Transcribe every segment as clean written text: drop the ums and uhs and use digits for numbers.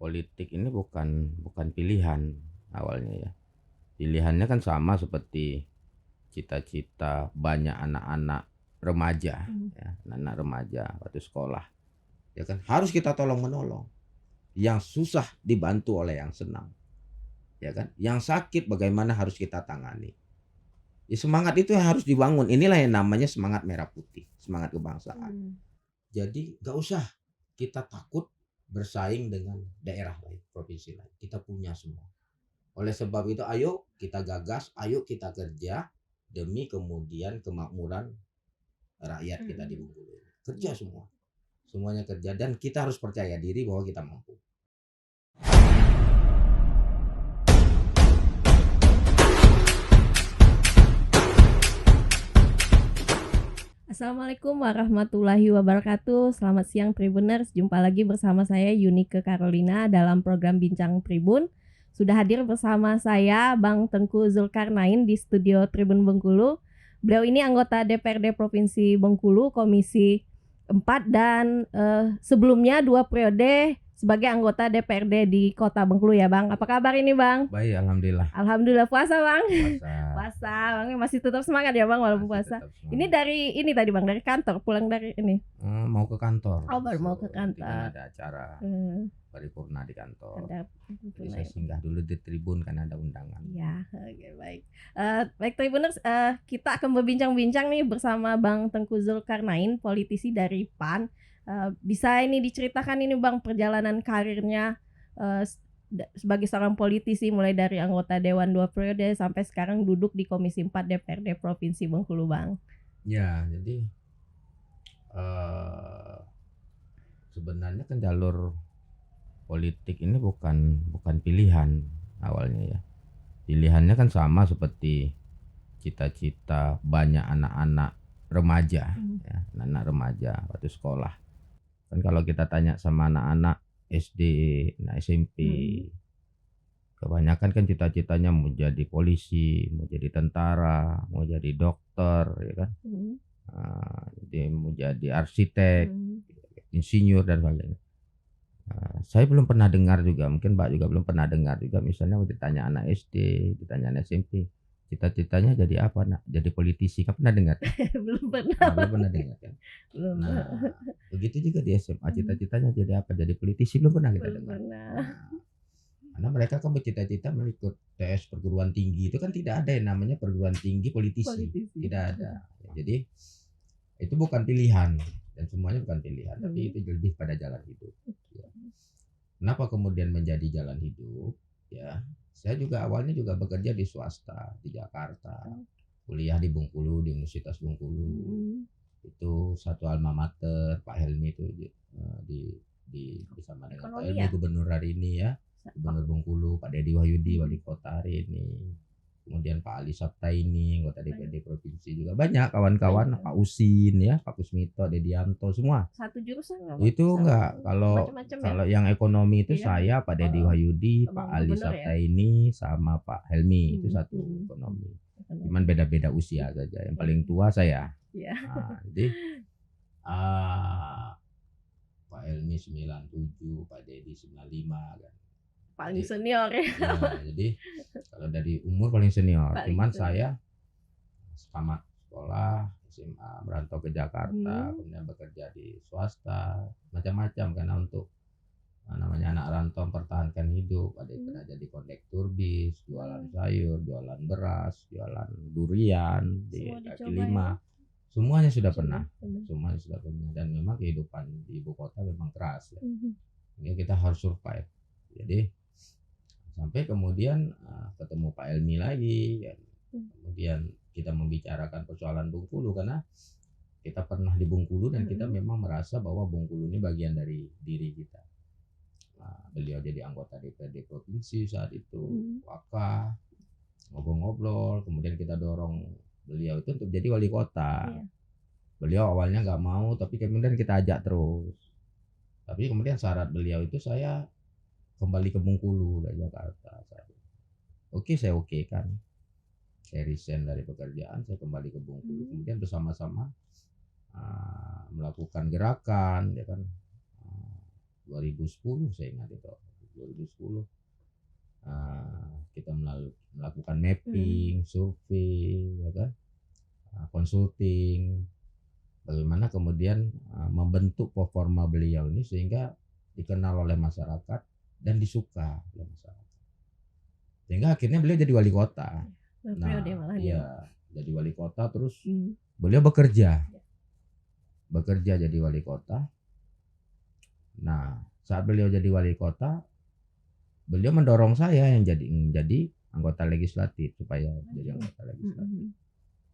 politik ini bukan pilihan awalnya ya. Pilihannya kan sama seperti cita-cita banyak anak-anak remaja ya, anak-anak remaja waktu sekolah. Ya kan harus kita tolong menolong. Yang susah dibantu oleh yang senang. Ya kan? Yang sakit bagaimana harus kita tangani. Ya, semangat itu yang harus dibangun. Inilah yang namanya semangat merah putih, semangat kebangsaan. Jadi gak usah kita takut bersaing dengan daerah lain, provinsi lain. Kita punya semua. Oleh sebab itu ayo kita gagas, ayo kita kerja demi kemudian kemakmuran rakyat kita di Bengkulu. Kerja semua. Semuanya kerja dan kita harus percaya diri bahwa kita mampu. Assalamualaikum warahmatullahi wabarakatuh. Selamat siang Tribuners. Jumpa lagi bersama saya Yunike Carolina dalam program Bincang Tribun. Sudah hadir bersama saya Bang Tengku Zulkarnain di studio Tribun Bengkulu. Beliau ini anggota DPRD Provinsi Bengkulu Komisi 4 dan sebelumnya 2 periode sebagai anggota DPRD di Kota Bengkulu ya Bang. Apa kabar ini Bang? Baik, alhamdulillah. Alhamdulillah puasa Bang. Puasa. Bang masih tetap semangat ya Bang walaupun puasa. Ini dari ini tadi Bang, dari kantor, pulang dari ini. Mau ke kantor. Oh, baru mau ke Nanti kantor. kan ada acara paripurna di kantor. Jadi saya singgah dulu di Tribun karena ada undangan. Ya, oke, baik. Baik Tribuners, kita akan berbincang-bincang nih bersama Bang Tengku Zulkarnain, politisi dari PAN. Bisa ini diceritakan ini Bang perjalanan karirnya sebagai seorang politisi mulai dari anggota Dewan 2 periode sampai sekarang duduk di Komisi 4 DPRD Provinsi Bengkulu Bang. Ya, jadi sebenarnya kan jalur politik ini bukan pilihan awalnya ya. Pilihannya kan sama seperti cita-cita banyak anak-anak remaja ya, anak-anak remaja waktu sekolah. Kan kalau kita tanya sama anak-anak SD, SMP, kebanyakan kan cita-citanya mau jadi polisi, mau jadi tentara, mau jadi dokter, ya kan? Jadi mau jadi arsitek, insinyur dan sebagainya. Saya belum pernah dengar juga, mungkin Mbak juga belum pernah dengar juga. Misalnya ditanya anak SD, ditanya anak SMP, cita-citanya jadi apa nak? Jadi politisi, kan pernah dengar? Belum pernah. Belum pernah dengar kan? Belum. Nah, begitu juga di SMA, cita-citanya jadi apa? Jadi politisi, belum pernah kita dengar. Karena mereka kan bercita-cita mengikut tes perguruan tinggi, itu kan tidak ada yang namanya perguruan tinggi politisi. Tidak ada. Jadi itu bukan pilihan dan semuanya bukan pilihan, tapi itu lebih pada jalan hidup. Ya. Kenapa kemudian menjadi jalan hidup? Ya, saya juga awalnya juga bekerja di swasta di Jakarta, kuliah di Bengkulu di Universitas Bengkulu. Itu satu alma mater Pak Helmi itu di bersama dengan Pak Helmi gubernur hari ini ya, Gubernur Bengkulu, Pak Dedi Wahyudi wali kota hari ini. Kemudian Pak Ali Sabtaini, anggota DPRD Provinsi juga banyak kawan-kawan, Pak Usin ya, Pak Kusmito, Dedianto semua. Satu jurusan itu enggak, kalau yang ekonomi itu saya, Pak Dedi Wahyudi, Pak Ali Sabtaini sama Pak Helmi itu satu ekonomi. Cuman beda-beda usia saja. Yang paling tua saya. Nah, jadi Pak Helmi 97, Pak Dedi 95 kan. Paling senior ya. Jadi kalau dari umur paling senior. Cuman saya tamat sekolah SMA merantau ke Jakarta, kemudian bekerja di swasta, macam-macam karena untuk namanya anak rantau mempertahankan hidup. Ada yang pernah jadi kondektur bis, jualan sayur, jualan beras, jualan durian di kaki lima. Semuanya sudah pernah, semuanya sudah pernah. Dan memang kehidupan di ibu kota memang keras ya. Ini kita harus survive. Jadi sampai kemudian ketemu Pak Helmi lagi ya. Kemudian kita membicarakan persoalan Bengkulu karena kita pernah di Bengkulu dan kita memang merasa bahwa Bengkulu ini bagian dari diri kita. Nah, beliau jadi anggota DPRD Provinsi saat itu, wakaf, ngobrol-ngobrol, kemudian kita dorong beliau itu untuk jadi wali kota. Beliau awalnya nggak mau, tapi kemudian kita ajak terus. Tapi kemudian syarat beliau itu saya kembali ke Bengkulu dari Jakarta. Oke, saya oke kan. Saya resign dari pekerjaan, saya kembali ke Bengkulu. Kemudian bersama-sama melakukan gerakan, ya kan. 2010 saya ingat itu. 2010 kita melakukan mapping, survei, ya kan, consulting, bagaimana kemudian membentuk performa beliau ini sehingga dikenal oleh masyarakat dan disuka oleh masyarakat. Sehingga akhirnya beliau jadi wali kota. Nah, iya, jadi wali kota terus beliau bekerja jadi wali kota. Nah, saat beliau jadi wali kota, beliau mendorong saya yang jadi anggota legislatif supaya jadi anggota legislatif.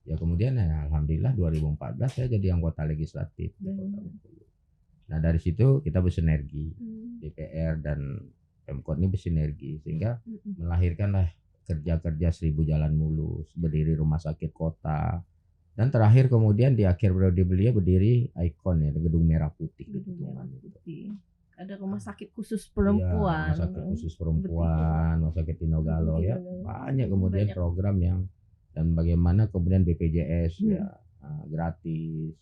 Ya kemudian ya alhamdulillah 2014 saya jadi anggota legislatif di Kota Bengkulu. Nah dari situ kita bersinergi, DPR dan Pemkot ini bersinergi sehingga melahirkanlah kerja-kerja 1000 jalan mulus, berdiri rumah sakit kota, dan terakhir kemudian di akhir periode beliau berdiri ikon ya, gedung merah putih. Ada rumah sakit khusus perempuan. Rumah sakit khusus perempuan, rumah sakit Tinogalo ya. Banyak kemudian program yang dan bagaimana kemudian BPJS ya gratis,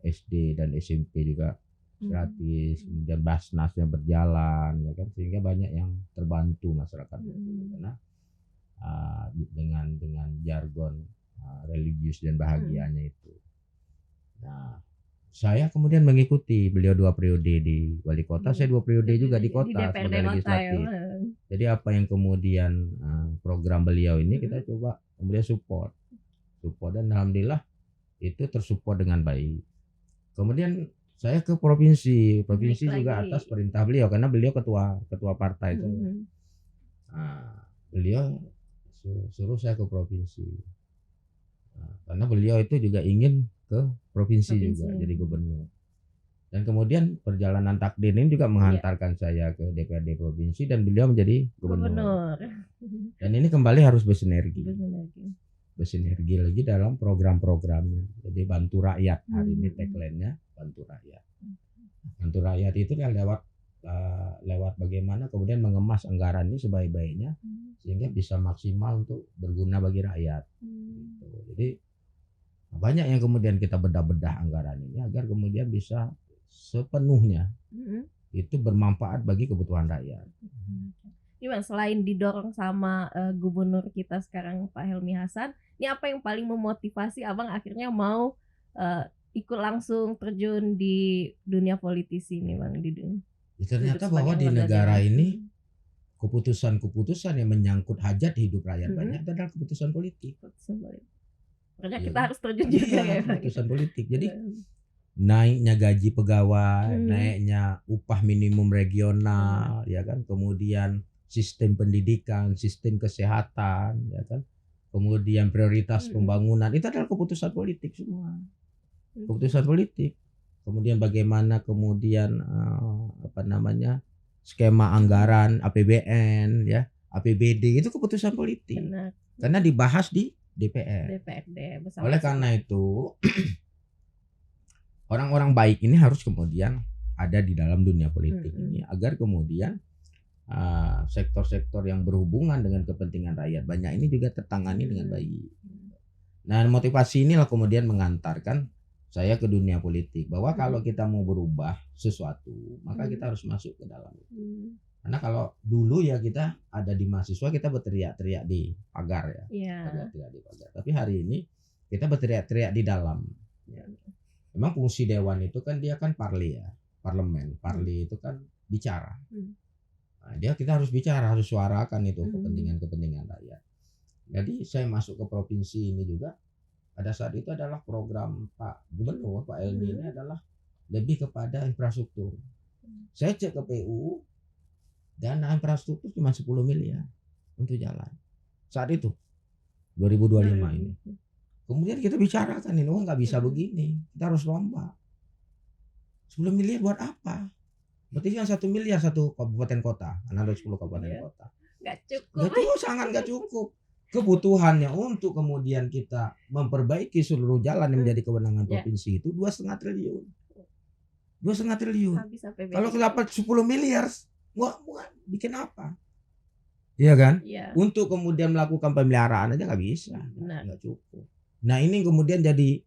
SD dan SMP juga gratis, kemudian Basnasnya berjalan ya kan, sehingga banyak yang terbantu masyarakat karena dengan jargon religius dan bahagianya itu. Nah, saya kemudian mengikuti beliau 2 periode di wali kota, saya 2 periode juga di kota sebagai legislatif. Jadi apa yang kemudian program beliau ini kita coba kemudian support dan alhamdulillah itu tersupport dengan baik. Kemudian saya ke provinsi juga atas perintah beliau karena beliau ketua partai itu. Beliau suruh saya ke provinsi. Karena beliau itu juga ingin ke provinsi juga jadi gubernur. Dan kemudian perjalanan takdir ini juga menghantarkan saya ke DPRD provinsi dan beliau menjadi gubernur. Dan ini kembali harus bersinergi lagi dalam program-programnya. Jadi bantu rakyat, hari ini tagline-nya bantu rakyat. Bantu rakyat itu lewat bagaimana kemudian mengemas anggaran ini sebaik-baiknya sehingga bisa maksimal untuk berguna bagi rakyat. Jadi banyak yang kemudian kita bedah-bedah anggaran ini agar kemudian bisa sepenuhnya itu bermanfaat bagi kebutuhan rakyat. Gimana selain didorong sama gubernur kita sekarang Pak Helmi Hasan, ini apa yang paling memotivasi Abang akhirnya mau ikut langsung terjun di dunia politisi ini Bang? Ternyata bahwa di negara ini keputusan-keputusan yang menyangkut hajat hidup rakyat banyak itu adalah keputusan politik. Makanya kita harus terjun juga ya. Keputusan politik. Jadi naiknya gaji pegawai, naiknya upah minimum regional, ya kan, kemudian sistem pendidikan, sistem kesehatan, ya kan, kemudian prioritas pembangunan itu adalah keputusan politik semua, keputusan politik. Kemudian bagaimana kemudian skema anggaran APBN, ya, APBD itu keputusan politik. Benar. Karena dibahas di DPRD. Oleh karena itu orang-orang baik ini harus kemudian ada di dalam dunia politik ini agar kemudian sektor-sektor yang berhubungan dengan kepentingan rakyat banyak ini juga tertangani dengan baik. Nah, motivasi inilah kemudian mengantarkan saya ke dunia politik bahwa kalau kita mau berubah sesuatu maka kita harus masuk ke dalam itu. Karena kalau dulu ya kita ada di mahasiswa kita berteriak-teriak di pagar ya. Berteriak di pagar. Tapi hari ini kita berteriak-teriak di dalam. Ya. Memang fungsi dewan itu kan dia kan parlemen. Parli itu kan bicara. Nah, kita harus bicara, harus suarakan itu kepentingan-kepentingan rakyat. Jadi saya masuk ke provinsi ini juga pada saat itu adalah program Pak Gubernur, Pak Helmi ini adalah lebih kepada infrastruktur. Saya cek ke PU, dana infrastruktur cuma 10 miliar untuk jalan. Saat itu 2025 ini. Kemudian kita bicarakan ini, nggak bisa begini, kita harus rombak. 10 miliar buat apa? Berarti yang 1 miliar satu kabupaten kota, karena ada 10 kabupaten kota. Nggak cukup. Sangat nggak cukup. Kebutuhannya untuk kemudian kita memperbaiki seluruh jalan yang menjadi kewenangan provinsi itu 2,5 triliun. 2,5 triliun. Kalau dapat 10 miliar, wah bikin apa? Iya kan? Untuk kemudian melakukan pemeliharaan aja nggak bisa, nggak cukup. Nah ini kemudian jadi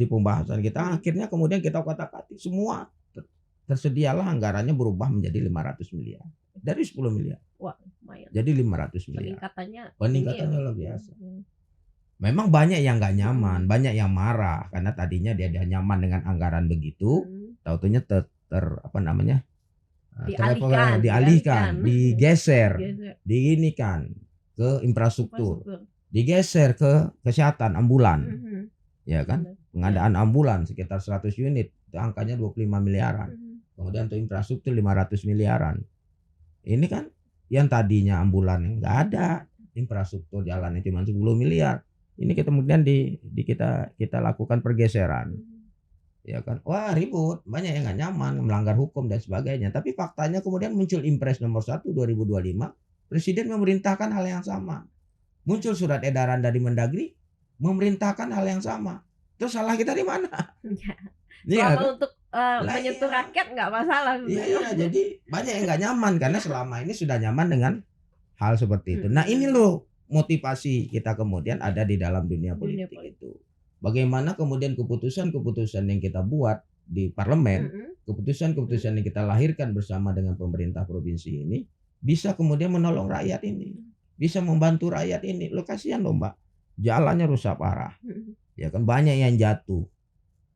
pembahasan kita. Akhirnya kemudian kita kata-kati semua tersedialah anggarannya berubah menjadi 500 miliar. Dari 10 miliar. Wah, lumayan. Jadi 500 miliar. Peningkatannya luar biasa. Memang banyak yang nggak nyaman, banyak yang marah karena tadinya dia nyaman dengan anggaran begitu, taunya dialihkan, digeser, diinikan ke infrastruktur, digeser ke kesehatan ambulan, ya kan? Pengadaan ambulan sekitar 100 unit, itu angkanya 25 miliaran. Kemudian untuk infrastruktur 500 miliaran. Ini kan yang tadinya ambulan nggak ada, infrastruktur jalannya cuma 10 miliar. Ini kemudian kita lakukan pergeseran, ya kan? Wah ribut, banyak yang nggak nyaman, melanggar hukum dan sebagainya. Tapi faktanya kemudian muncul Impres nomor 1 2025, Presiden memerintahkan hal yang sama. Muncul surat edaran dari Mendagri, memerintahkan hal yang sama. Terus salah kita di mana? Selama kan? Untuk menyentuh rakyat nggak masalah. Iya, jadi banyak yang nggak nyaman karena selama ini sudah nyaman dengan hal seperti itu. Nah ini loh motivasi kita kemudian ada di dalam dunia politik itu. Bagaimana kemudian keputusan-keputusan yang kita buat di parlemen, keputusan-keputusan yang kita lahirkan bersama dengan pemerintah provinsi ini bisa kemudian menolong rakyat ini, bisa membantu rakyat ini. Lo kasihan loh Mbak, jalannya rusak parah, ya kan, banyak yang jatuh,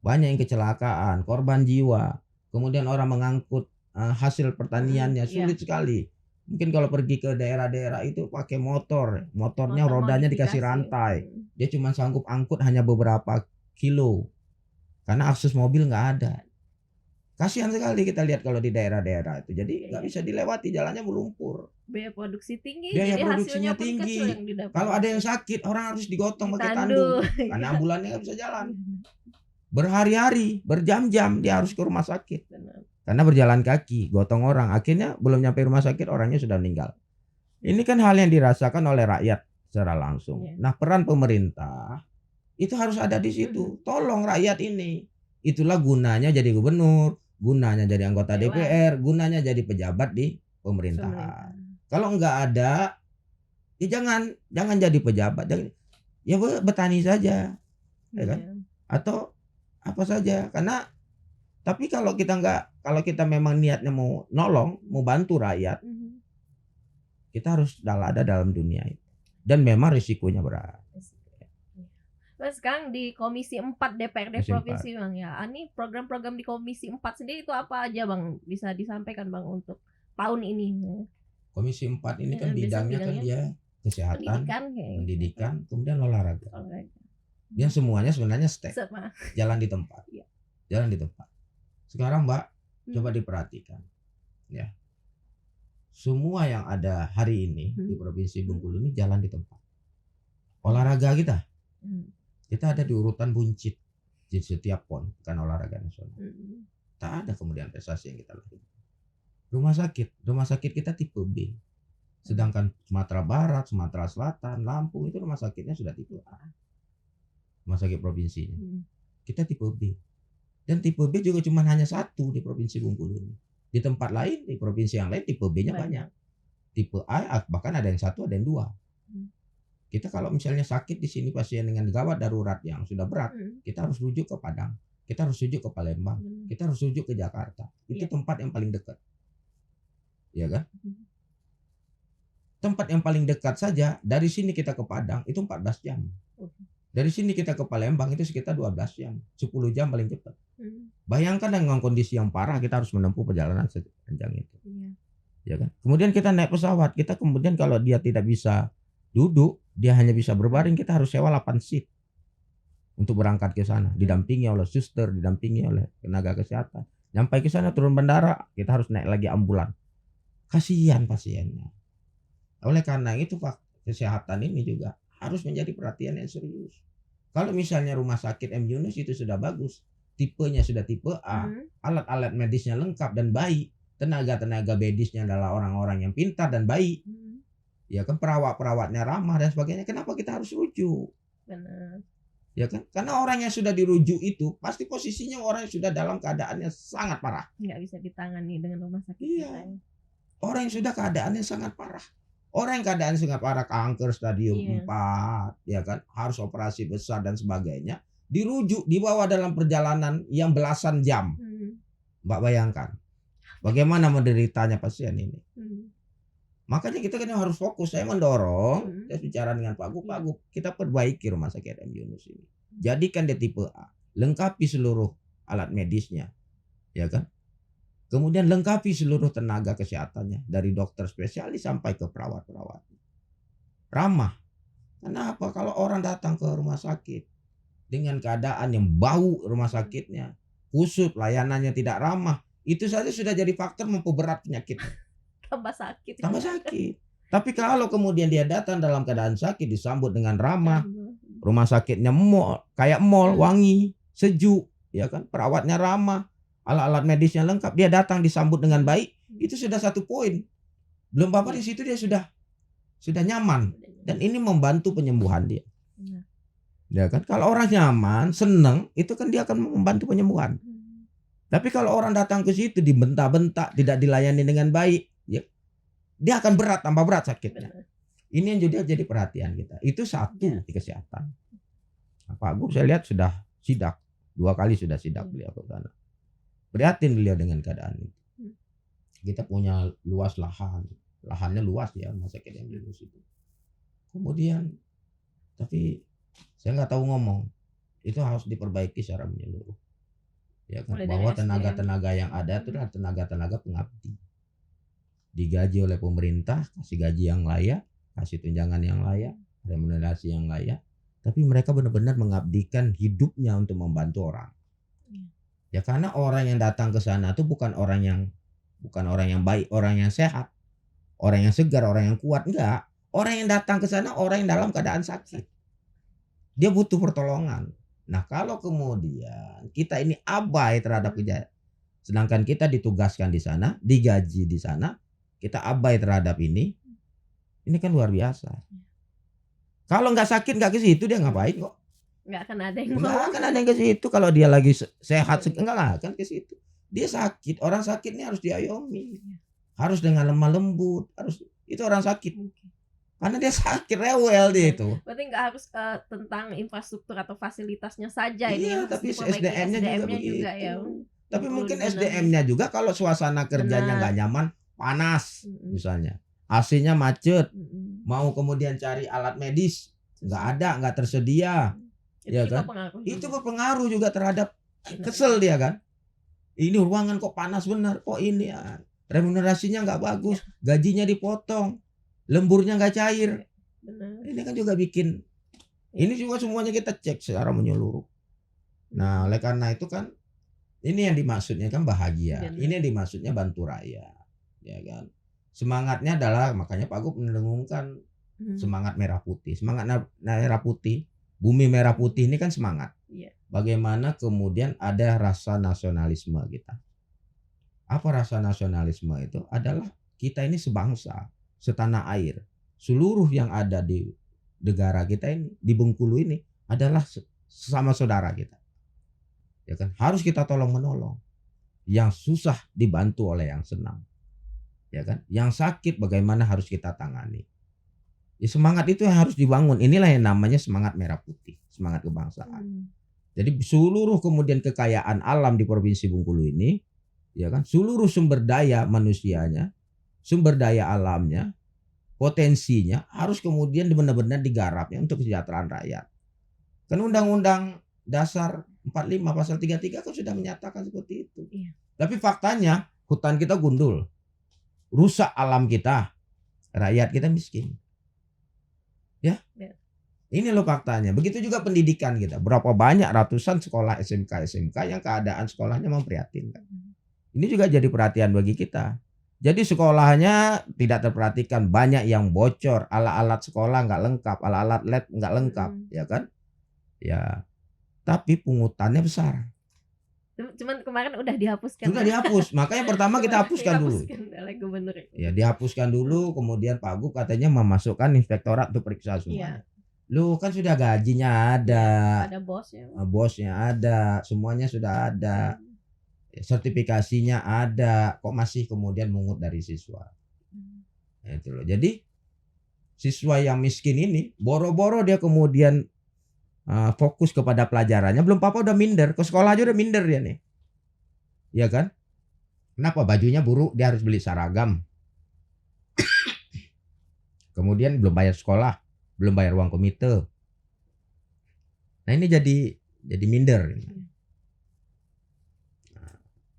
banyak yang kecelakaan, korban jiwa, kemudian orang mengangkut hasil pertaniannya sulit sekali. Mungkin kalau pergi ke daerah-daerah itu pakai motornya rodanya dikasih rantai. Dia cuma sanggup angkut hanya beberapa kilo. Karena akses mobil nggak ada. Kasihan sekali kita lihat kalau di daerah-daerah itu. Jadi nggak bisa dilewati, jalannya melumpur. Biaya produksi tinggi. Biaya produksinya tinggi. Kalau ada yang sakit, orang harus digotong pakai tandu. Karena ambulannya nggak bisa jalan. Berhari-hari, berjam-jam dia harus ke rumah sakit. Karena berjalan kaki, gotong orang. Akhirnya belum nyampe rumah sakit orangnya sudah meninggal. Ini kan hal yang dirasakan oleh rakyat secara langsung. Nah peran pemerintah itu harus ada di situ. Tolong rakyat ini. Itulah gunanya jadi gubernur, gunanya jadi anggota DPR, gunanya jadi pejabat di pemerintahan. Kalau nggak ada, ya jangan jadi pejabat. Ya bertani saja, ya kan? Atau apa saja. Tapi kalau kita memang niatnya mau nolong, mau bantu rakyat, kita harus ada dalam dunia itu. Dan memang risikonya berat. Mas sekarang di Komisi 4 DPRD Provinsi Bang ya. Ini program-program di Komisi 4 sendiri itu apa aja Bang? Bisa disampaikan Bang untuk tahun ini. Komisi 4 ini kan bidangnya kan dia kesehatan, pendidikan, kemudian olahraga. Dia semuanya sebenarnya step. Jalan di tempat. Jalan di tempat. Sekarang Mbak, coba diperhatikan, ya. Semua yang ada hari ini di Provinsi Bengkulu ini jalan di tempat. Olahraga kita ada di urutan buncit di setiap PON, bukan olahraga nasional. Tak ada kemudian prestasi yang kita lakukan. Rumah sakit kita tipe B. Sedangkan Sumatera Barat, Sumatera Selatan, Lampung itu rumah sakitnya sudah tipe A. Rumah sakit provinsinya. Kita tipe B. Dan tipe B juga cuma hanya satu di Provinsi Bengkulu ini. Di tempat lain, di provinsi yang lain tipe B-nya banyak. Tipe A bahkan ada yang satu, ada yang dua. Kita kalau misalnya sakit di sini pasien dengan gawat darurat yang sudah berat, kita harus rujuk ke Padang, kita harus rujuk ke Palembang, kita harus rujuk ke Jakarta. Itu tempat yang paling dekat. Ya kan? Tempat yang paling dekat saja dari sini kita ke Padang itu 14 jam. Dari sini kita ke Palembang itu sekitar 12 jam, 10 jam paling cepat. Bayangkan dengan kondisi yang parah kita harus menempuh perjalanan sepanjang itu. Ya kan? Kemudian kita naik pesawat, kita kemudian kalau dia tidak bisa duduk, dia hanya bisa berbaring, kita harus sewa 8 seat untuk berangkat ke sana, didampingi oleh suster, didampingi oleh tenaga kesehatan. Sampai ke sana turun bandara, kita harus naik lagi ambulan. Kasihan pasiennya. Oleh karena itu kesehatan ini juga harus menjadi perhatian yang serius. Kalau misalnya rumah sakit M Yunus itu sudah bagus, tipenya sudah tipe A, alat-alat medisnya lengkap dan baik, tenaga-tenaga medisnya adalah orang-orang yang pintar dan baik, ya kan, perawat-perawatnya ramah dan sebagainya. Kenapa kita harus rujuk? Benar. Ya kan? Karena orang yang sudah dirujuk itu pasti posisinya orang yang sudah dalam keadaannya sangat parah. Nggak bisa ditangani dengan rumah sakit. Iya. Orang yang sudah keadaannya sangat parah. Orang yang keadaannya sangat parah, kanker stadium 4, ya kan, harus operasi besar dan sebagainya, dirujuk, dibawa dalam perjalanan yang belasan jam Mbak bayangkan bagaimana menderitanya pasien ini. Makanya kita kan harus fokus. Saya mendorong, saya bicara dengan Pak Gup, kita perbaiki rumah sakit M Yunus ini. Jadikan dia tipe A, lengkapi seluruh alat medisnya, ya kan? Kemudian lengkapi seluruh tenaga kesehatannya dari dokter spesialis sampai ke perawat-perawat. Ramah. Kenapa? Kalau orang datang ke rumah sakit dengan keadaan yang bau rumah sakitnya, kusut, layanannya tidak ramah, itu saja sudah jadi faktor memperberat penyakit. Tambah sakit. Tapi kalau kemudian dia datang dalam keadaan sakit disambut dengan ramah, rumah sakitnya kayak mall, wangi, sejuk, ya kan? Perawatnya ramah, alat-alat medisnya lengkap, dia datang disambut dengan baik, itu sudah satu poin. Belum apa-apa di situ dia sudah nyaman, dan ini membantu penyembuhan dia. Ya kan? Kalau orang nyaman, senang, itu kan dia akan membantu penyembuhan. Tapi kalau orang datang ke situ dibentak-bentak, tidak dilayani dengan baik, ya, dia akan tambah berat sakitnya. Ini yang juga jadi perhatian kita. Itu satu di kesehatan. Pak Gup saya lihat sudah sidak 2 kali sudah sidak beliau ke sana. Prihatin beliau dengan keadaan itu. Kita punya luas lahannya luas ya rumah sakit yang Yunus itu. Kemudian, tapi saya nggak tahu ngomong. Itu harus diperbaiki secara menyeluruh. Ya kan? Bahwa tenaga-tenaga yang ada itu adalah tenaga-tenaga pengabdi. Digaji oleh pemerintah, kasih gaji yang layak, kasih tunjangan yang layak, remunerasi yang layak, tapi mereka benar-benar mengabdikan hidupnya untuk membantu orang. Ya karena orang yang datang ke sana itu bukan orang yang baik, orang yang sehat, orang yang segar, orang yang kuat, enggak. Orang yang datang ke sana orang yang dalam keadaan sakit. Dia butuh pertolongan. Nah, kalau kemudian kita ini abai terhadap kejadian, sedangkan kita ditugaskan di sana, digaji di sana, kita abai terhadap ini kan luar biasa. Kalau nggak sakit nggak ke situ dia ngapain kok? Nggak akan ada yang ke situ. Kalau dia lagi sehat enggak akan ke situ. Dia sakit, orang sakit ini harus diayomi, harus dengan lemah lembut, itu orang sakit. Karena dia sakit, rewel dia itu. Berarti nggak harus tentang infrastruktur atau fasilitasnya saja. Iya, tapi SDM-nya juga ya. Tapi mungkin SDM-nya juga kalau suasana kerjanya nggak nyaman, panas misalnya, AC-nya macet, mau kemudian cari alat medis nggak tersedia, ya kan? Itu berpengaruh juga terhadap kesel dia kan. Ini ruangan kok panas benar, kok ini ya. Remunerasinya nggak bagus, gajinya dipotong. Lemburnya nggak cair. Benar. Ini kan juga bikin. Ini juga semuanya kita cek secara menyeluruh. Nah, oleh karena itu kan ini yang dimaksudnya kan bahagia. Benar. Ini yang dimaksudnya bantu rakyat, ya kan. Semangatnya adalah makanya Pak Gup mendengungkan semangat merah putih. Semangat merah putih, bumi merah putih ini kan semangat. Iya. Bagaimana kemudian ada rasa nasionalisme kita. Apa rasa nasionalisme itu? Adalah kita ini sebangsa, setanah air, seluruh yang ada di negara kita ini, di Bengkulu ini adalah sesama saudara kita. Ya kan? Harus kita tolong menolong. Yang susah dibantu oleh yang senang. Ya kan? Yang sakit bagaimana harus kita tangani. Ya, semangat itu yang harus dibangun. Inilah yang namanya semangat merah putih, semangat kebangsaan. Jadi seluruh kemudian kekayaan alam di Provinsi Bengkulu ini, ya kan? Seluruh sumber daya manusianya, sumber daya alamnya, potensinya harus kemudian benar-benar digarapnya untuk kesejahteraan rakyat. Kan Undang-Undang Dasar 45 pasal 33 kan sudah menyatakan seperti itu. Iya. Tapi faktanya hutan kita gundul, rusak alam kita, rakyat kita miskin. Ya. Ini loh faktanya. Begitu juga pendidikan kita. Berapa banyak ratusan sekolah SMK yang keadaan sekolahnya memprihatinkan. Ini juga jadi perhatian bagi kita. Jadi sekolahnya tidak terperhatikan, banyak yang bocor, alat-alat sekolah nggak lengkap, alat-alat lab nggak lengkap, ya kan? Ya, tapi pungutannya besar. Cuman kemarin udah dihapuskan. Sudah dihapus, makanya pertama kita hapuskan dulu. Oleh gubernur. Ya, dihapuskan dulu, kemudian Pak Gup katanya memasukkan inspektorat untuk periksa semua. Lu kan sudah gajinya ada. Ada bosnya. Bosnya ada, semuanya sudah ada. Sertifikasinya ada, kok masih kemudian mungut dari siswa. Nah, itu loh. Jadi siswa yang miskin ini boro-boro dia kemudian fokus kepada pelajarannya, belum apa-apa udah minder, ke sekolah aja udah minder dia nih. Ya kan? Kenapa bajunya buruk, dia harus beli seragam. Kemudian belum bayar sekolah, belum bayar uang komite. Nah ini jadi minder.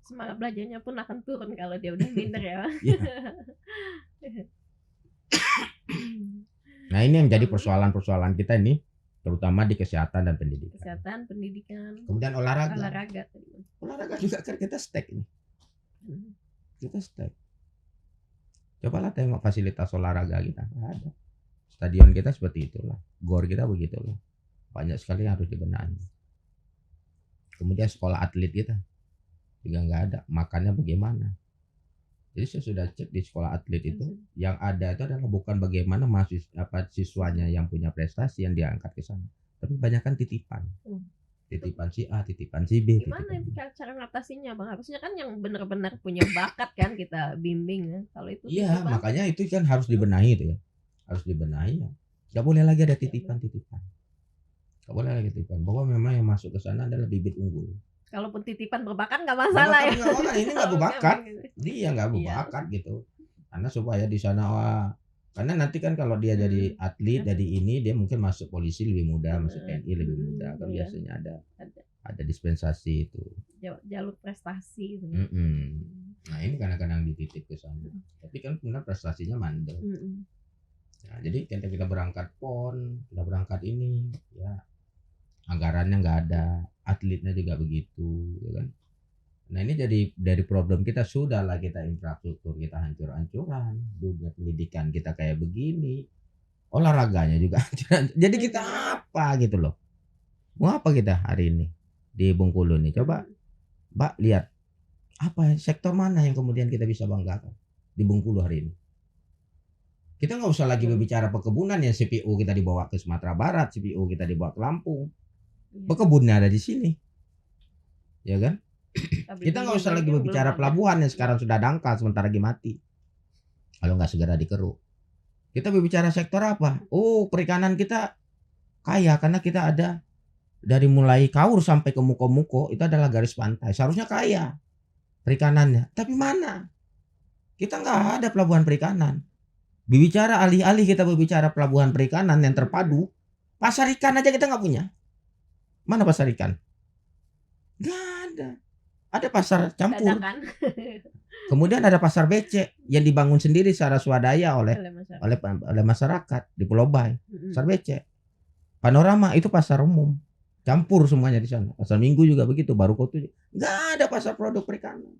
Semangat belajarnya pun akan turun kalau dia udah minder ya. Iya. Nah ini yang jadi persoalan-persoalan kita ini, terutama di kesehatan dan pendidikan. Kesehatan, pendidikan, Kemudian olahraga. Olahraga juga kan kita stack ini. Kita stack. Cobalah tengok fasilitas olahraga kita, nggak ada. Stadion kita seperti itulah, gor kita begitulah. Banyak sekali yang harus dibenahi. Kemudian sekolah atlet kita juga nggak ada, makannya bagaimana? Jadi saya sudah cek di sekolah atlet itu, yang ada itu adalah bukan bagaimana siswanya yang punya prestasi yang diangkat ke sana, tapi banyakkan titipan. Titipan si A, titipan si B. Gimana itu cara ngatasinya, Bang? Harusnya kan yang benar-benar punya bakat kan kita bimbing ya. Kalau itu iya, makanya itu kan harus dibenahi itu ya. Harus dibenahi ya. Gak boleh lagi ada titipan-titipan. Gak boleh lagi titipan. Bahwa memang yang masuk ke sana adalah bibit unggul. Kalaupun titipan berbakat nggak masalah ya. Ini nggak berbakat. Dia nggak berbakat gitu. Karena supaya di sana karena nanti kan kalau dia jadi atlet, jadi ini dia mungkin masuk polisi lebih mudah, masuk TNI lebih mudah. Kan biasanya ada dispensasi itu. Jalur prestasi. Nah ini kadang-kadang dititip ke sana. Tapi kan benar prestasinya mandek. Nah, jadi kita berangkat PON, kita berangkat ini, ya anggarannya nggak ada, atletnya juga begitu, ya kan? Nah ini jadi dari problem kita, sudahlah kita infrastruktur kita hancur-hancuran, dunia pendidikan kita kayak begini, olahraganya juga hancur. Jadi kita apa gitu loh? Mau apa kita hari ini di Bengkulu nih? Coba Mbak lihat apa sektor mana yang kemudian kita bisa banggakan di Bengkulu hari ini? Kita nggak usah lagi berbicara perkebunan, ya CPO kita dibawa ke Sumatera Barat, CPO kita dibawa ke Lampung. Berkebunnya ada di sini, ya kan? Kita nggak usah lagi berbicara pelabuhan yang sekarang sudah dangkal sementara lagi mati, kalau nggak segera dikeruk. Kita berbicara sektor apa? Oh, perikanan kita kaya karena kita ada dari mulai Kaur sampai ke Muko-Muko itu adalah garis pantai, seharusnya kaya perikanannya. Tapi mana? Kita nggak ada pelabuhan perikanan. Berbicara alih-alih kita berbicara pelabuhan perikanan yang terpadu, pasar ikan aja kita nggak punya. Mana pasar ikan? Nggak ada. Ada pasar campur. Kemudian ada pasar becek yang dibangun sendiri secara swadaya oleh masyarakat di Pulau Bay. Pasar becek. Panorama itu pasar umum. Campur semuanya di sana. Pasar Minggu juga begitu. Baru Kota nggak ada pasar produk perikanan.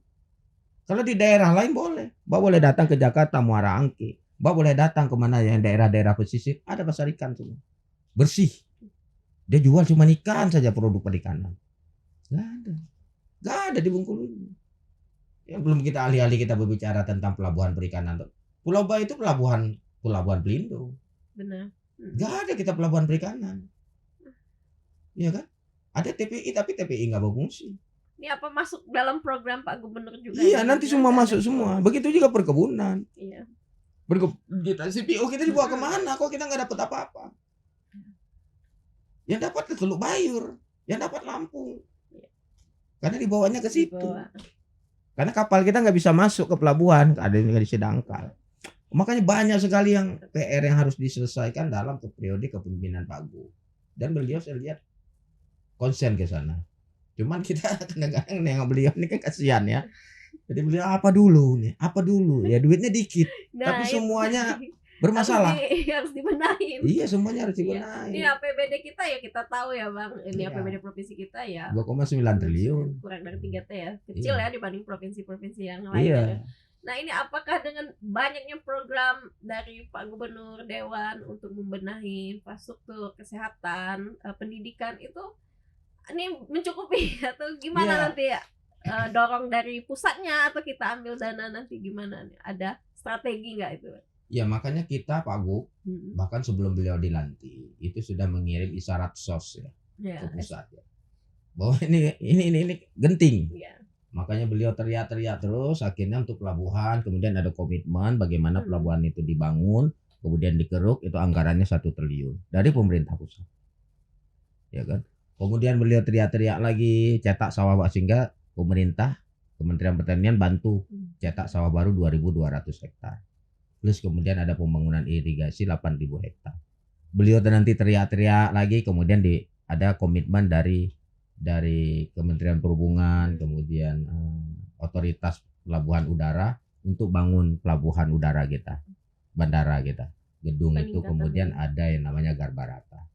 Kalau di daerah lain boleh. Mbak boleh datang ke Jakarta, Muara Angke. Mbak boleh datang ke mana yang daerah-daerah pesisir, ada pasar ikan semua. Bersih. Dia jual cuma ikan saja, produk perikanan. Nggak ada. Nggak ada di Bengkulu ini. Yang belum kita alih-alih kita berbicara tentang pelabuhan perikanan. Pulau Bay itu pelabuhan Pelindo. Benar. Nggak ada kita pelabuhan perikanan. Iya kan? Ada TPI tapi TPI nggak berfungsi. Ini apa masuk dalam program Pak Gubernur juga? Iya, nanti semua masuk semua. Begitu juga perkebunan. Iya. Kita CPO kita dibawa kemana? Kok kita nggak dapat apa-apa? Yang dapat ke Teluk Bayur, yang dapat Lampung. Karena dibawanya ke situ. Karena kapal kita nggak bisa masuk ke pelabuhan, ada yang di Sedangkal. Makanya banyak sekali yang PR yang harus diselesaikan dalam periode kepemimpinan Pak Gu. Dan beliau saya lihat konsen ke sana. Cuman kita kadang-kadang nengok beliau ini kan kasihan ya. Jadi beliau apa dulu ya, duitnya dikit, tapi semuanya bermasalah. Harus dibenahin. Iya, semuanya harus dibenahin. Ini APBD kita ya kita tahu ya Bang, ini APBD provinsi kita ya 2,9 triliun. Kurang dari 3T ya, kecil ya dibanding provinsi-provinsi yang lain. Iya. Ya. Nah ini apakah dengan banyaknya program dari Pak Gubernur, Dewan untuk membenahi infrastruktur, kesehatan, pendidikan itu ini mencukupi atau gimana nanti ya? Dorong dari pusatnya atau kita ambil dana nanti gimana nih? Ada strategi nggak itu? Ya makanya kita Pak Gu bahkan sebelum beliau dilantik itu sudah mengirim isyarat SOS ke pusat ya. Bahwa ini genting. Makanya beliau teriak-teriak terus, akhirnya untuk pelabuhan kemudian ada komitmen bagaimana pelabuhan itu dibangun, kemudian dikeruk, itu anggarannya 1 triliun dari pemerintah pusat. Ya kan? Kemudian beliau teriak-teriak lagi cetak sawah Pak Singga, pemerintah Kementerian Pertanian bantu cetak sawah baru 2.200 hektar. Plus kemudian ada pembangunan irigasi 8.000 hektar. Beliau nanti teriak-teriak lagi, kemudian ada komitmen dari Kementerian Perhubungan, kemudian otoritas pelabuhan udara untuk bangun pelabuhan udara kita, bandara kita. Gedung itu kemudian ada yang namanya Garbarata.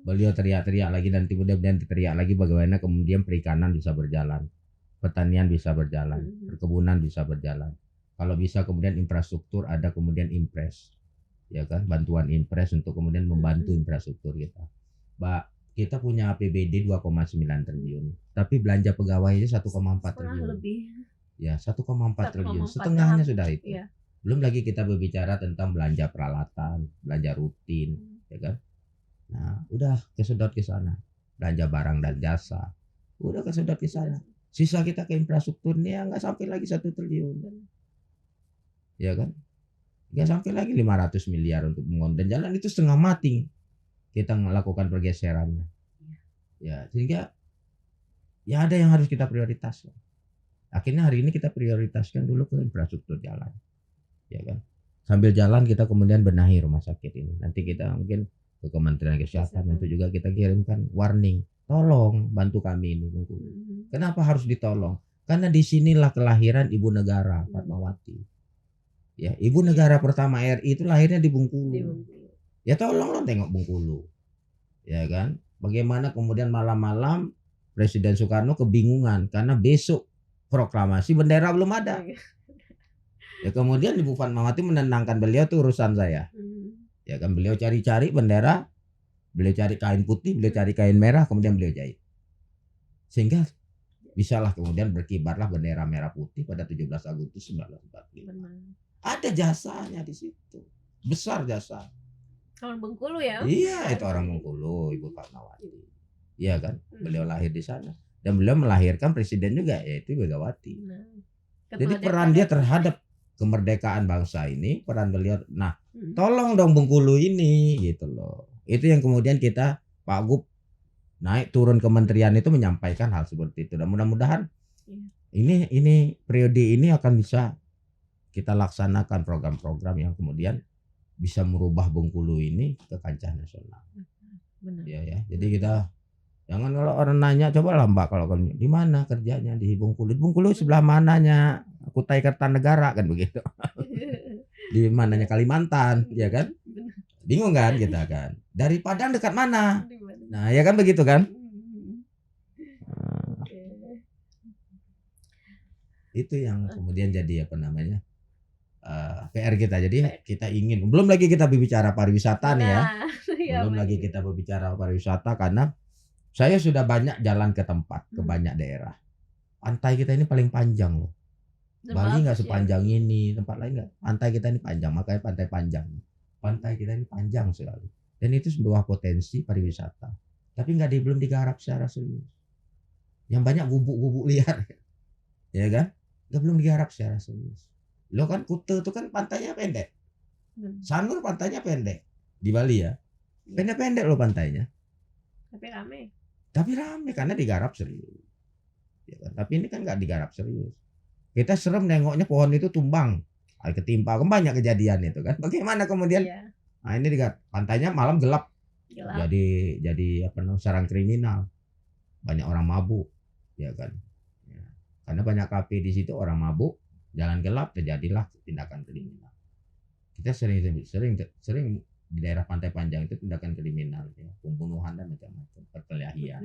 Beliau teriak-teriak lagi dan kemudian teriak lagi bagaimana kemudian perikanan bisa berjalan, pertanian bisa berjalan, perkebunan bisa berjalan. Kalau bisa kemudian infrastruktur ada, kemudian impres, ya kan, bantuan impres untuk kemudian membantu infrastruktur kita. Kita punya APBD 2,9 triliun, tapi belanja pegawainya 1,4 triliun. Ya, 1,4 triliun, setengahnya sudah itu. Ya. Belum lagi kita berbicara tentang belanja peralatan, belanja rutin, ya kan. Nah, udah kesedot ke sana. Belanja barang dan jasa, udah kesedot ke sana. Sisa kita ke infrastrukturnya nggak sampai lagi 1 triliun. Ya kan? Nggak sampai lagi 500 miliar untuk membangun, dan jalan itu setengah mati. Kita melakukan pergeserannya. Ya, sehingga ya ada yang harus kita prioritaskan. Akhirnya hari ini kita prioritaskan dulu ke infrastruktur jalan. Ya kan? Sambil jalan kita kemudian benahi rumah sakit ini. Nanti kita mungkin ke Kementerian Kesehatan untuk juga kita kirimkan warning. Tolong bantu kami ini. Kenapa harus ditolong? Karena disinilah kelahiran ibu negara Fatmawati. Ya, ibu negara pertama RI itu lahirnya di Bengkulu. Ya tolong lo tengok Bengkulu. Ya kan? Bagaimana kemudian malam-malam Presiden Soekarno kebingungan karena besok proklamasi bendera belum ada. Ya kemudian Ibu Fatmawati menenangkan beliau, tuh urusan saya. Ya kan, beliau cari-cari bendera, beliau cari kain putih, beliau cari kain merah, kemudian beliau jahit. Sehingga bisalah kemudian berkibarlah bendera merah putih pada 17 Agustus 1945. Ada jasanya di situ. Besar jasa. Orang Bengkulu ya? Iya, itu orang Bengkulu, Ibu Fatmawati. Iya kan? Beliau lahir di sana. Dan beliau melahirkan presiden juga, yaitu Megawati. Jadi peran dia terhadap kemerdekaan bangsa ini, peran beliau. Nah, tolong dong Bengkulu ini, gitu loh. Itu yang kemudian kita, Pak Gub, naik turun kementerian itu menyampaikan hal seperti itu. Dan mudah-mudahan ini periode ini akan bisa kita laksanakan program-program yang kemudian bisa merubah Bengkulu ini ke kancah nasional. Benar. Ya. Jadi kita jangan, kalau orang nanya, coba lah Mbak, kalau di mana kerjanya di Bengkulu? Bengkulu sebelah mananya Kutai Kartanegara kan begitu. Di mananya Kalimantan, ya kan? Bingung kan kita kan? Dari Padang dekat mana? Nah, ya kan begitu kan? Itu yang kemudian jadi apa namanya? PR kita. Jadi kita ingin, belum lagi kita berbicara pariwisata nih ya. Belum lagi kita berbicara pariwisata, karena saya sudah banyak jalan ke tempat, ke banyak daerah. Pantai kita ini paling panjang loh. Bali nggak sepanjang ini, tempat lain nggak. Pantai kita ini panjang, makanya pantai panjang. Pantai kita ini panjang sekali. Dan itu sebuah potensi pariwisata. Tapi belum digarap secara serius. Yang banyak gubuk-gubuk liar, ya kan? Belum digarap secara serius. Lo kan Kute itu kan pantainya pendek. Sanur pantainya pendek. Di Bali ya. Pendek-pendek lo pantainya. Tapi rame karena digarap serius. Ya kan? Tapi ini kan nggak digarap serius. Kita serem nengoknya pohon itu tumbang. Ketimpa, kan banyak kejadian itu kan. Bagaimana kemudian? Nah ini pantainya malam gelap. Jadi apa namanya, sarang kriminal. Banyak orang mabuk. Ya kan. Ya. Karena banyak kafe di situ orang mabuk. Jalan gelap, terjadilah tindakan kriminal. Kita sering di daerah pantai panjang itu tindakan kriminal, ya, pembunuhan dan macam-macam, perkelahian.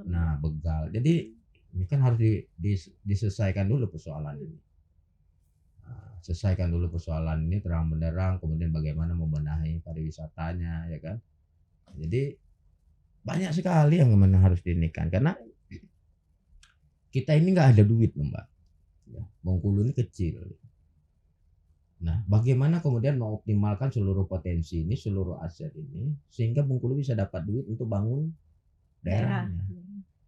Nah, begal. Jadi ini kan harus diselesaikan dulu persoalan ini. Selesaikan dulu persoalan ini terang benderang, kemudian bagaimana membenahi pariwisatanya, ya kan. Jadi banyak sekali yang memang harus diinikan, karena kita ini nggak ada duit loh Mbak. Ya, Bengkulu ini kecil. Nah, bagaimana kemudian mengoptimalkan seluruh potensi ini, seluruh aset ini, sehingga Bengkulu bisa dapat duit untuk bangun daerahnya.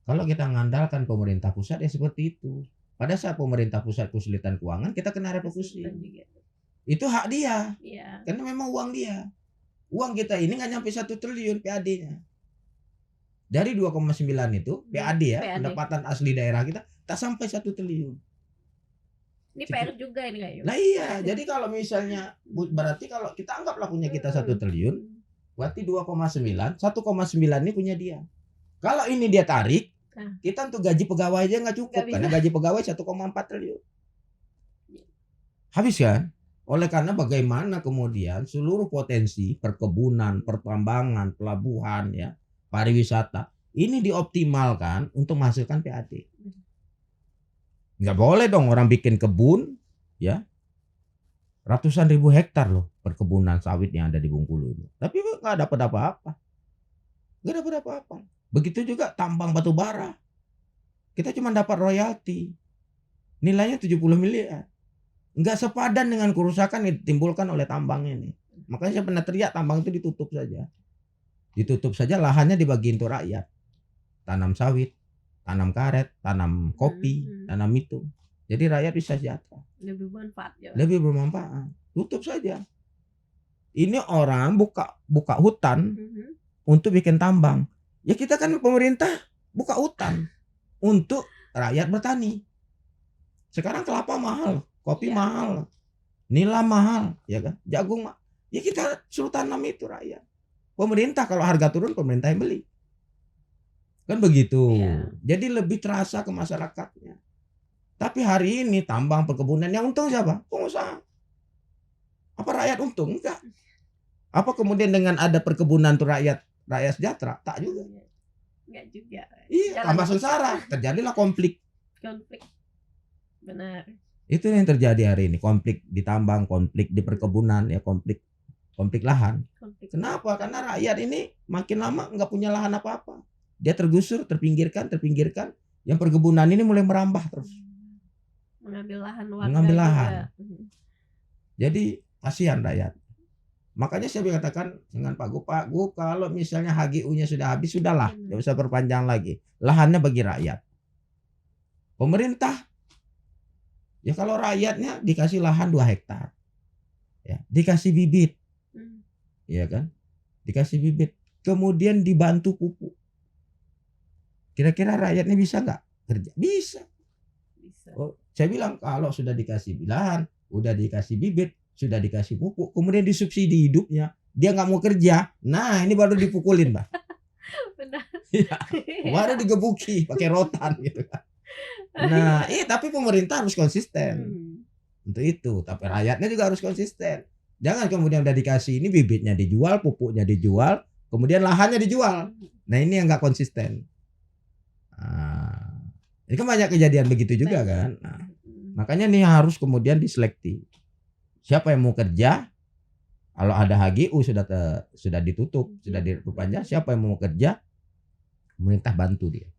Kalau kita mengandalkan pemerintah pusat ya seperti itu. Pada saat pemerintah pusat kesulitan keuangan, kita kena reperkusi. Itu hak dia, karena memang uang dia. Uang kita ini nggak nyampe 1 triliun PAD-nya. Dari 2,9 itu PAD ya, pendapatan asli daerah kita tak sampai 1 triliun. Ini PR juga ini kayak. Nah iya, jadi kalau misalnya berarti kalau kita anggaplah punya kita 1 triliun, berarti 2,9, 1,9 ini punya dia. Kalau ini dia tarik, kita untuk gaji pegawai aja nggak cukup karena gaji pegawai 1,4 triliun. Habis kan? Oleh karena bagaimana kemudian seluruh potensi perkebunan, pertambangan, pelabuhan, ya, pariwisata ini dioptimalkan untuk menghasilkan PAD. Nggak boleh dong orang bikin kebun, ya, ratusan ribu hektar loh perkebunan sawit yang ada di Bengkulu itu. Tapi nggak dapat apa-apa. Nggak dapat apa-apa. Begitu juga tambang batu bara. Kita cuma dapat royalti. Nilainya 70 miliar. Nggak sepadan dengan kerusakan yang ditimbulkan oleh tambang ini. Makanya saya pernah teriak tambang itu ditutup saja. Ditutup saja, lahannya dibagi untuk rakyat. Tanam sawit, tanam karet, tanam kopi, tanam itu. Jadi rakyat bisa sejahtera. Lebih bermanfaat ya. Lebih bermanfaat. Tutup saja. Ini orang buka hutan untuk bikin tambang. Ya kita kan pemerintah buka hutan untuk rakyat bertani. Sekarang kelapa mahal, kopi mahal, nila mahal, ya kan? Jagung mahal. Ya kita suruh tanam itu rakyat. Pemerintah kalau harga turun pemerintah yang beli. Kan begitu. Jadi lebih terasa ke masyarakatnya. Tapi hari ini tambang perkebunan yang untung siapa? Pengusaha. Apa rakyat untung? Enggak. Apa kemudian dengan ada perkebunan tuh rakyat sejahtera? Tak juga. Enggak juga. Iya, tambah sengsara. Terjadilah konflik. Benar. Itu yang terjadi hari ini, konflik di tambang, konflik di perkebunan, ya konflik lahan. Kenapa? Karena rakyat ini makin lama nggak punya lahan apa-apa. Dia tergusur, terpinggirkan. Yang perkebunan ini mulai merambah terus. Mengambil lahan warga. Mengambil lahan. Jadi kasihan rakyat. Makanya saya katakan dengan Pak Gu, kalau misalnya HGU-nya sudah habis, sudahlah, tidak usah perpanjang lagi. Lahannya bagi rakyat. Pemerintah, ya kalau rakyatnya dikasih lahan 2 hektar, ya, dikasih bibit, ya kan, dikasih bibit, kemudian dibantu pupuk. Kira-kira rakyatnya bisa nggak kerja? Bisa. Oh, saya bilang kalau sudah dikasih lahan, udah dikasih bibit, sudah dikasih pupuk, kemudian disubsidi hidupnya, dia nggak mau kerja, nah ini baru dipukulin, Mbak. Benar. Ya, baru digebuki pakai rotan gitu kan. Nah, tapi pemerintah harus konsisten untuk itu, tapi rakyatnya juga harus konsisten. Jangan kemudian udah dikasih ini bibitnya dijual, pupuknya dijual, kemudian lahannya dijual. Nah ini yang nggak konsisten. Nah, ini kan banyak kejadian begitu juga kan. Nah, makanya ini harus kemudian diselekti. Siapa yang mau kerja? Kalau ada HGU sudah ditutup, sudah diperpanjang, siapa yang mau kerja? Pemerintah bantu dia.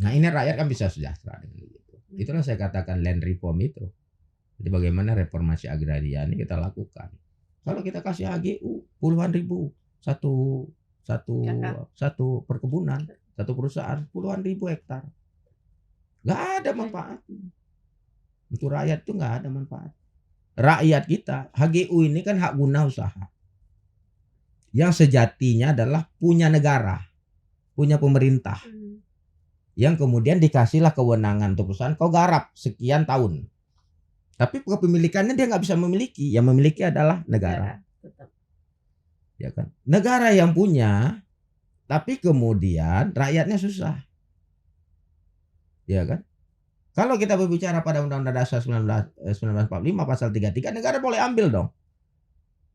Nah ini rakyat kan bisa sejahtera dengan itu. Itulah saya katakan land reform itu. Jadi bagaimana reformasi agraria ini kita lakukan. Kalau kita kasih HGU puluhan ribu satu perkebunan, satu perusahaan puluhan ribu hektar, nggak ada manfaat. Untuk rakyat itu nggak ada manfaat. Rakyat kita, HGU ini kan hak guna usaha. Yang sejatinya adalah punya negara, punya pemerintah. Yang kemudian dikasihlah kewenangan untuk perusahaan, kau garap sekian tahun. Tapi kepemilikannya dia nggak bisa memiliki. Yang memiliki adalah negara. Ya kan? Negara yang punya, tapi kemudian rakyatnya susah. Ya kan? Kalau kita berbicara pada Undang-Undang Dasar 1945 pasal 33, negara boleh ambil dong.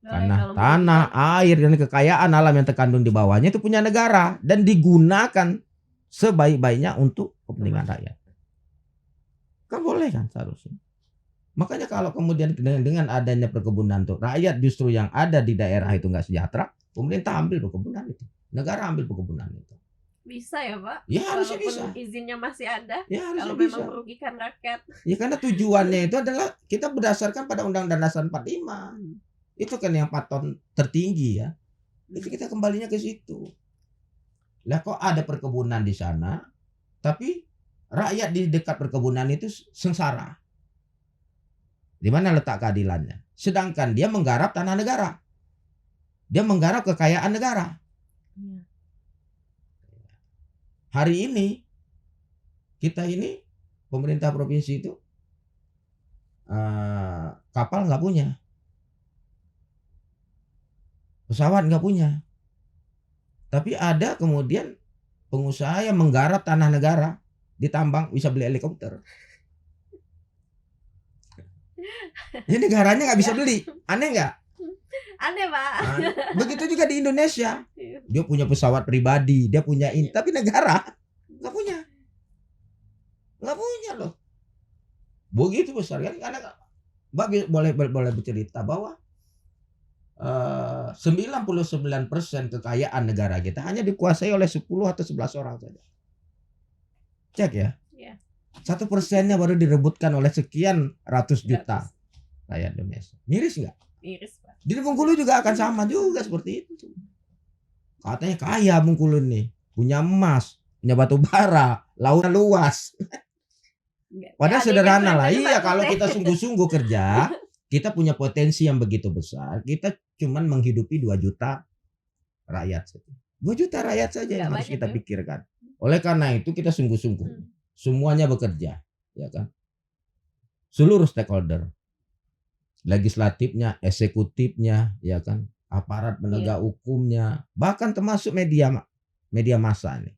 Karena tanah, air, dan kekayaan alam yang terkandung di bawahnya itu punya negara dan digunakan sebaik-baiknya untuk kepentingan rakyat. Kan boleh kan seharusnya. Makanya kalau kemudian dengan adanya perkebunan tuh, rakyat justru yang ada di daerah itu nggak sejahtera, pemerintah ambil perkebunan itu, negara ambil perkebunan itu. Bisa ya Pak? Ya harusnya bisa. Izinnya masih ada. Ya harusnya kalau bisa. Memang merugikan rakyat. Ya karena tujuannya itu adalah kita berdasarkan pada Undang-Undang Dasar 45. Itu kan yang paton tertinggi ya. Itu kita kembalinya ke situ. Lah kok ada perkebunan di sana, tapi rakyat di dekat perkebunan itu sengsara. Di mana letak keadilannya? Sedangkan dia menggarap tanah negara. Dia menggarap kekayaan negara. Hari ini kita ini pemerintah provinsi itu kapal nggak punya, pesawat nggak punya, tapi ada kemudian pengusaha yang menggarap tanah negara, ditambang bisa beli helikopter. Ini negaranya nggak bisa beli, aneh nggak? Aneh Pak. Begitu juga di Indonesia, dia punya pesawat pribadi, dia punya ini, tapi negara nggak punya loh. Begitu besar kan, karena Mbak boleh bercerita bahwa 99% kekayaan negara kita hanya dikuasai oleh 10 atau 11 orang saja. Cek ya. 1%-nya baru direbutkan oleh sekian ratus juta rakyat Indonesia. Miris nggak? Miris Pak. Di Bengkulu juga akan sama juga seperti itu. Katanya kaya Bengkulu nih, punya emas, punya batu bara, lautnya luas. Padahal sederhana lah. Iya, kalau kita sungguh-sungguh kerja, kita punya potensi yang begitu besar. Kita cuman menghidupi 2 juta rakyat saja. 2 juta rakyat saja yang harus kita pikirkan. Oleh karena itu kita sungguh-sungguh. Semuanya bekerja, ya kan? Seluruh stakeholder. Legislatifnya, eksekutifnya, ya kan? Aparat penegak hukumnya, bahkan termasuk media massa nih.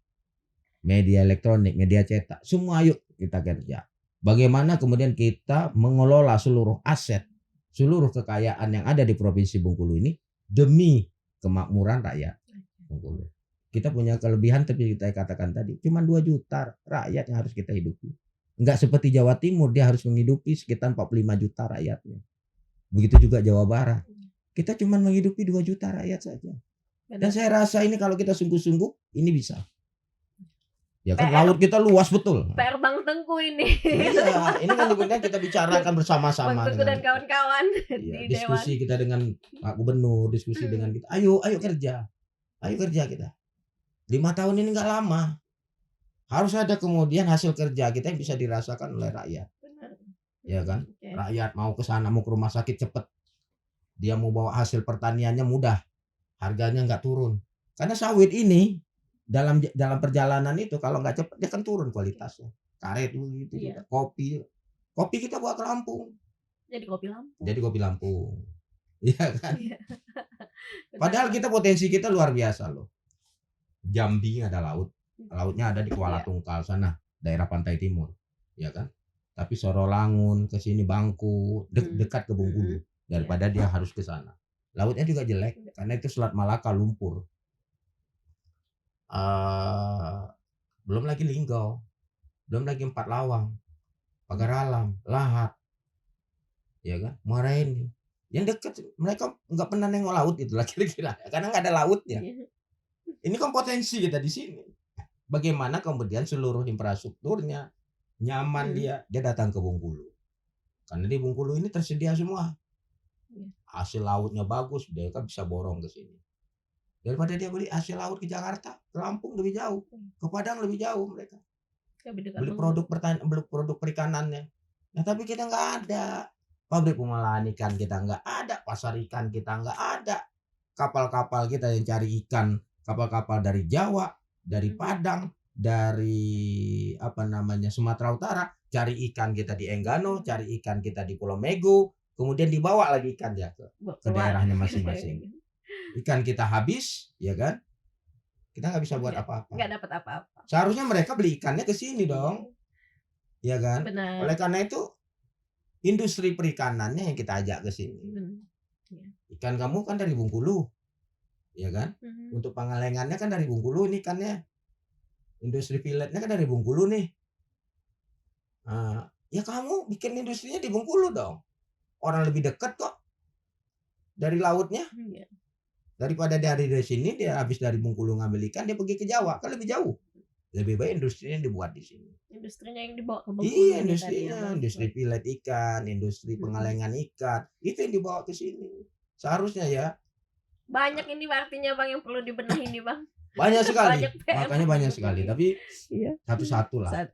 Media elektronik, media cetak, semua yuk kita kerja. Bagaimana kemudian kita mengelola seluruh aset, seluruh kekayaan yang ada di Provinsi Bengkulu ini demi kemakmuran rakyat Bengkulu. Kita punya kelebihan tapi kita katakan tadi, cuma 2 juta rakyat yang harus kita hidupi. Enggak seperti Jawa Timur, dia harus menghidupi sekitar 45 juta rakyatnya. Begitu juga Jawa Barat. Kita cuma menghidupi 2 juta rakyat saja. Dan saya rasa ini kalau kita sungguh-sungguh, ini bisa. Ya kan, laut kita luas betul. PR Bang Tengku ini. Iya, ini kan kemudian kita bicarakan bersama-sama. Bang Tengku dan kawan-kawan. Iya, diskusi kita dengan Pak Gubernur, diskusi dengan kita. Ayo kerja. Ayo kerja kita. 5 tahun ini nggak lama. Harus ada kemudian hasil kerja kita yang bisa dirasakan oleh rakyat. Benar. Ya kan? Rakyat mau ke sana, mau ke rumah sakit cepet. Dia mau bawa hasil pertaniannya mudah. Harganya nggak turun. Karena sawit ini dalam perjalanan itu kalau nggak cepat dia kan turun kualitasnya. Karet gitu juga. Kopi kita bawa ke Lampung. Jadi kopi Lampung. Iya kan? Padahal kita potensi kita luar biasa loh. Jambi ada laut. Lautnya ada di Kuala Tungkal sana, daerah pantai timur. Ya kan? Tapi Sorolangun ke sini Bangku, dekat ke Bengkulu daripada dia harus ke sana. Lautnya juga jelek karena itu Selat Malaka lumpur. Belum lagi Linggau, belum lagi Empat Lawang, Pagar Alam, Lahat, ya kan, Muara Enim. Yang dekat mereka nggak pernah nengok laut itulah kira-kira, karena nggak ada lautnya. Ini kan potensi kita di sini. Bagaimana kemudian seluruh infrastrukturnya nyaman dia datang ke Bengkulu, karena di Bengkulu ini tersedia semua. Hasil lautnya bagus, dia kan bisa borong ke sini. Daripada dia beli hasil laut ke Jakarta, ke Lampung lebih jauh, ke Padang lebih jauh mereka. Beli produk perikanannya. Nah, tapi kita nggak ada pabrik pengolahan ikan, kita nggak ada pasar ikan, kita nggak ada kapal-kapal kita yang cari ikan, kapal-kapal dari Jawa, dari Padang, dari Sumatera Utara, cari ikan kita di Enggano, cari ikan kita di Pulau Mego, kemudian dibawa lagi ikan dia ke daerahnya masing-masing. Ikan kita habis, ya kan? Kita nggak bisa buat apa-apa. Nggak dapat apa-apa. Seharusnya mereka beli ikannya ke sini dong, ya kan? Benar. Oleh karena itu industri perikanannya yang kita ajak ke sini. Ikan kamu kan dari Bengkulu, ya kan? Untuk pengalengannya kan dari Bengkulu nih ikannya. Industri filetnya kan dari Bengkulu nih. Ya kamu bikin industrinya di Bengkulu dong. Orang lebih dekat kok dari lautnya. Daripada dari sini dia habis dari Bengkulu ngambil ikan dia pergi ke Jawa kan lebih jauh. Lebih baik industrinya dibuat di sini. Industrinya yang dibawa ke Bengkulu. Iya, industrinya, industri filet ikan, industri pengalengan ikan, itu yang dibawa ke sini. Seharusnya ya. Banyak ini artinya Bang yang perlu dibenahi nih Bang. Banyak sekali. Makanya banyak sekali, tapi satu-satu lah.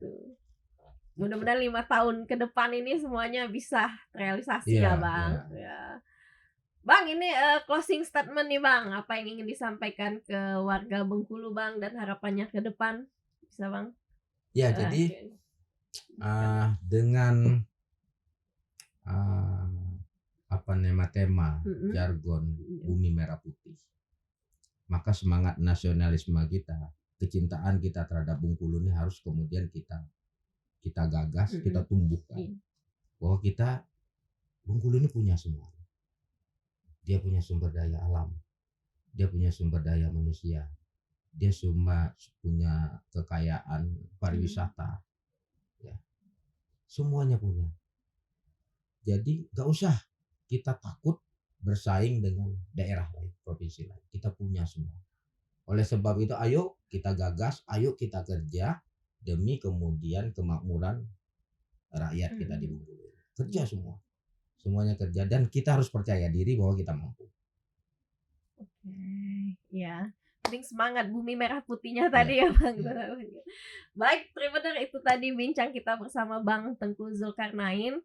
Mudah-mudahan 5 tahun ke depan ini semuanya bisa realisasi ya Bang. Ya. Bang, ini closing statement nih Bang. Apa yang ingin disampaikan ke warga Bengkulu Bang dan harapannya ke depan? Bisa Bang? Ya, jadi dengan tema jargon Bumi Merah Putih. Maka semangat nasionalisme kita, kecintaan kita terhadap Bengkulu ini harus kemudian kita gagas, kita tumbuhkan. Bahwa Bengkulu ini punya semua. Dia punya sumber daya alam, dia punya sumber daya manusia, dia punya kekayaan pariwisata, ya. Semuanya punya. Jadi gak usah kita takut bersaing dengan daerah lain, provinsi lain. Kita punya semua. Oleh sebab itu, ayo kita gagas, ayo kita kerja demi kemudian kemakmuran rakyat kita di Bengkulu. Kerja semua. Semuanya kerja, dan kita harus percaya diri bahwa kita mampu. Oke, ya. Penting semangat Bumi Merah Putihnya tadi ya Bang. Baik, Tribunner, itu tadi bincang kita bersama Bang Tengku Zulkarnain.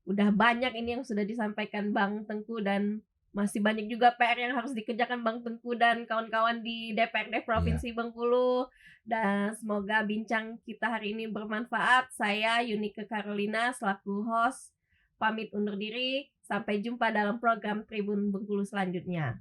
Udah banyak ini yang sudah disampaikan Bang Tengku, dan masih banyak juga PR yang harus dikerjakan Bang Tengku dan kawan-kawan di DPRD Provinsi Bengkulu. Dan semoga bincang kita hari ini bermanfaat. Saya Yunike Carolina selaku host pamit undur diri. Sampai jumpa dalam program Tribun Bengkulu selanjutnya.